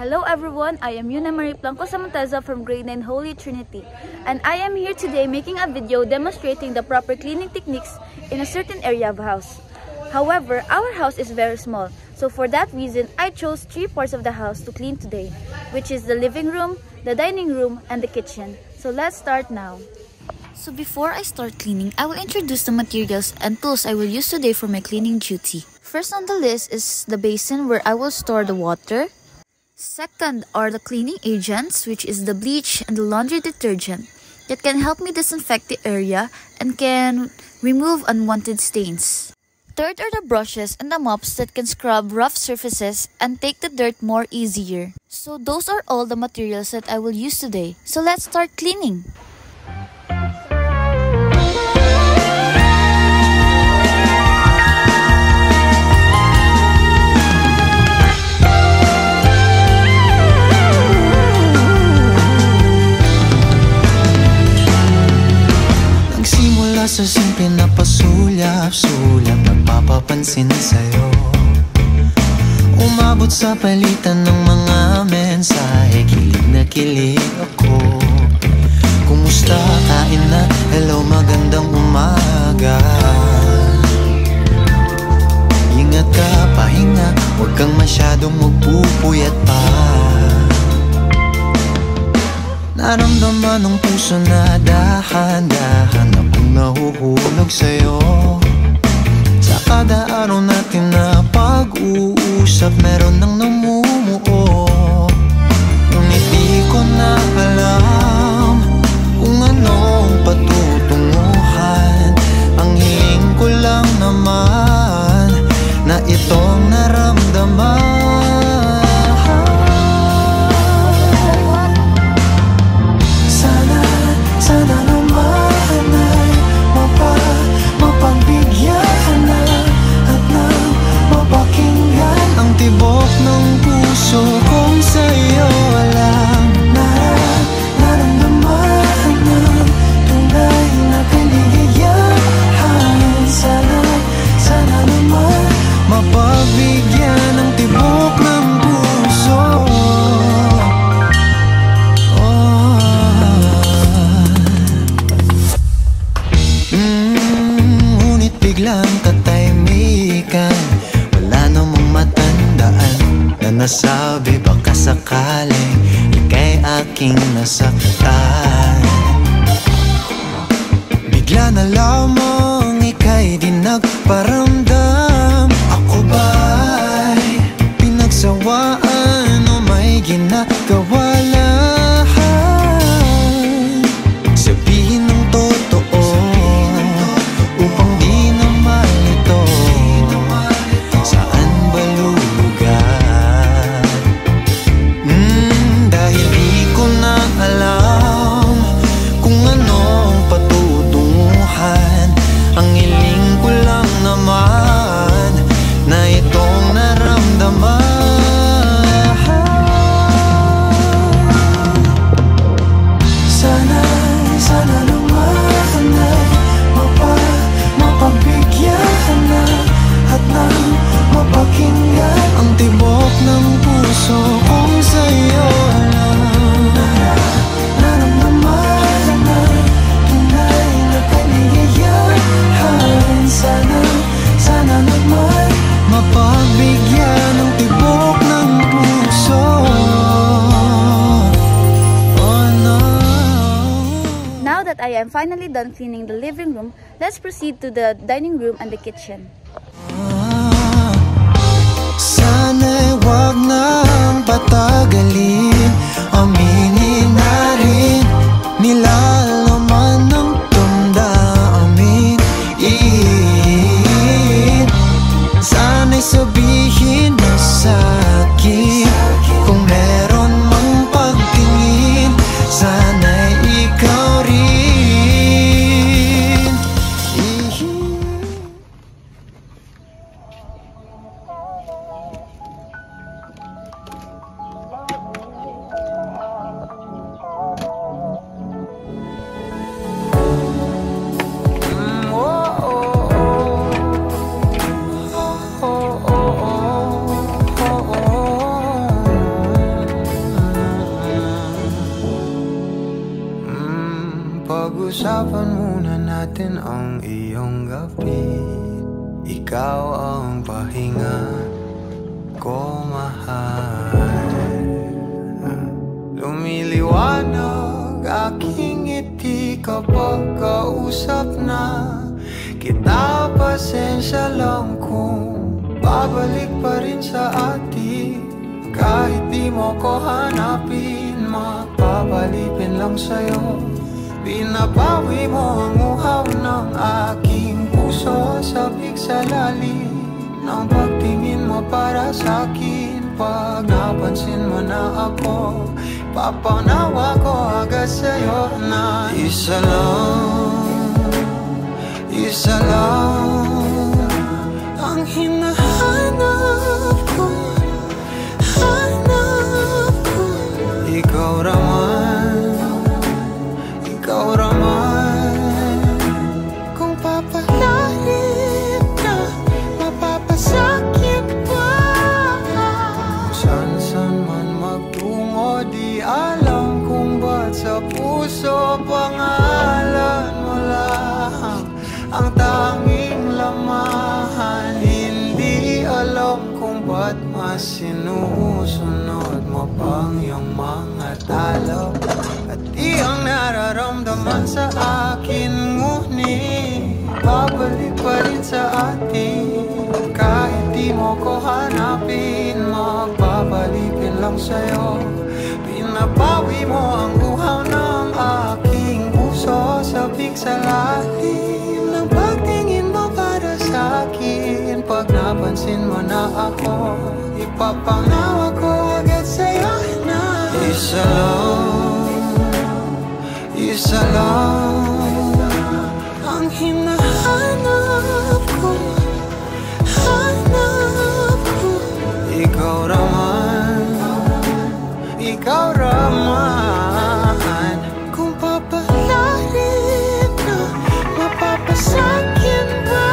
Hello everyone, I am Yuna Marie Blanco Samanteza from Grade 9 Holy Trinity, and I am here today making a video demonstrating the proper cleaning techniques in a certain area of house. However, our house is very small, so for that reason, I chose 3 parts of the house to clean today, which is the living room, the dining room, and the kitchen. So let's start now. So before I start cleaning, I will introduce the materials and tools I will use today for my cleaning duty. First on the list is the basin where I will store the water. Second are the cleaning agents, which is the bleach and the laundry detergent that can help me disinfect the area and can remove unwanted stains. Third are the brushes and the mops that can scrub rough surfaces and take the dirt more easier. So those are all the materials that I will use today. So let's start cleaning. Sa simple na pasulap-sulap, nagpapapansin sa'yo. Umabot sa palitan ng mga mensahe, kilig na kilig ako. Kumusta, kain na, hello, magandang umaga. Ingat ka, pahinga, huwag kang masyadong magpupuyat pa. Naramdaman ng puso na dahan-dahan akong nahuhulog sa'yo. Sa kada araw natin na pag-uusap, meron nang namumuo. Ngunit di ko na alam kung anong patutunguhan. Ang hiling ko lang naman na itong naramdaman. Sana naman ay mapagbigyan na at nang mapakinggan ang tibok ng puso kong sa'yo alam. Naramdaman ng tunay na kaligayahan. Sana naman mapagbigyan ang tibok ng puso. Biglang katahimikan, wala namang matandaan na nasabi baka sakaling ika'y aking nasaktan. Bigla na lamang ika'y di nagparamdam. Ako ba'y pinagsawaan o may ginagawa lahat? Sabihin ng totoo upang di na malito. Saan ba lulugar? Dahil di ko na alam kung anong patutunguhan. Ang hiling ko lang naman na itong naramdaman. Sana naman ay mapagbigyan na at nang mapakinggan ang tibok ng puso kung sa'yo alam. Naramdaman na tunay na kaligayahan. Sana naman mapagbigyan ang tibok ng puso. Now that I am finally done cleaning the living room, let's proceed to the dining room and the kitchen. Sana'y wag nang patagalin, aminin na rin, nilalaman ng damdamin. Sana'y sabihin mo sa'kin kung meron mang pagtingin. Sana'y ikaw rin. Pag-usapan muna natin ang iyong gabi. Ikaw ang pahinga ko, mahal. Lumiliwanag aking ngiti kapag kausap na kita. Pasensya lang kung babalik pa rin sa atin. Kahit di mo ko hanapin, mapapalipin lang sa'yo. Binabawi mo ang uhaw ng aking puso. Sabik sa lalim ng pagtingin mo para sa'kin. Pag napansin mo na ako, papanawa ko agad sa'yo na isa lang ang hinahanap ko. Ikaw raman, kung papalalim na, mapapasakit pa. Saan man magtungo, di alam kung ba't sa puso pangalan mo lang ang tanging lamahan. Hindi alam kung ba't mas sinusunod mo pang iyong mga talo. At di ang nararamdaman sa akin, ngunit babalik pa rin sa atin. Kahit di mo ko hanapin, magpapalipin lang sa'yo. Pinabawi mo ang uhaw ng aking puso. Sabik sa lalim ng pagtingin mo para sa'kin. Pag napansin mo na ako, ipapanawa ko agad sa'yo na isa lang ang hinahanap ko. Ikaw raman, kung papalalim na, mapapasakit ba?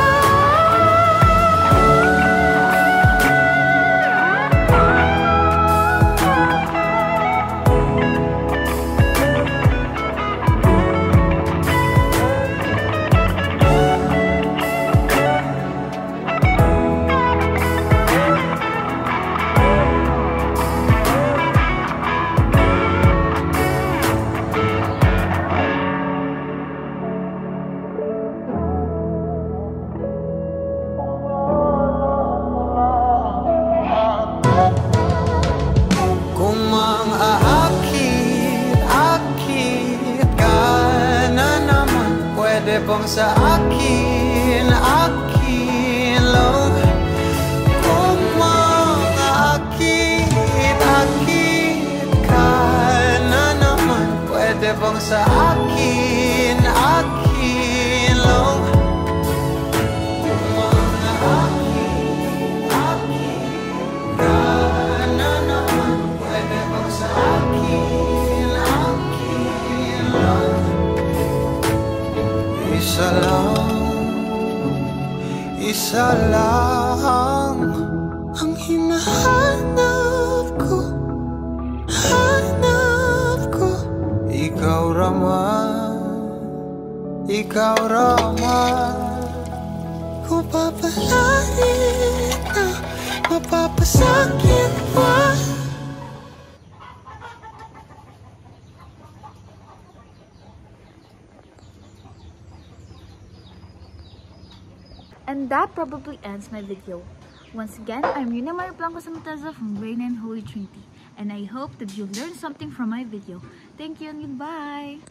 Pwede bang sa akin lang? Kung makaakit ka na naman, pwede bang sa akin lang? Kung makaakit ka na naman, pwede bang sa akin lang? Isa lang ang hinahanap ko. Ikaw raman, kung papalalim na, mapapasakit pa. And that probably ends my video. Once again, I'm Yuna Marie Blanco Samataza from Grade 9 Holy Trinity, and I hope that you learned something from my video. Thank you and goodbye!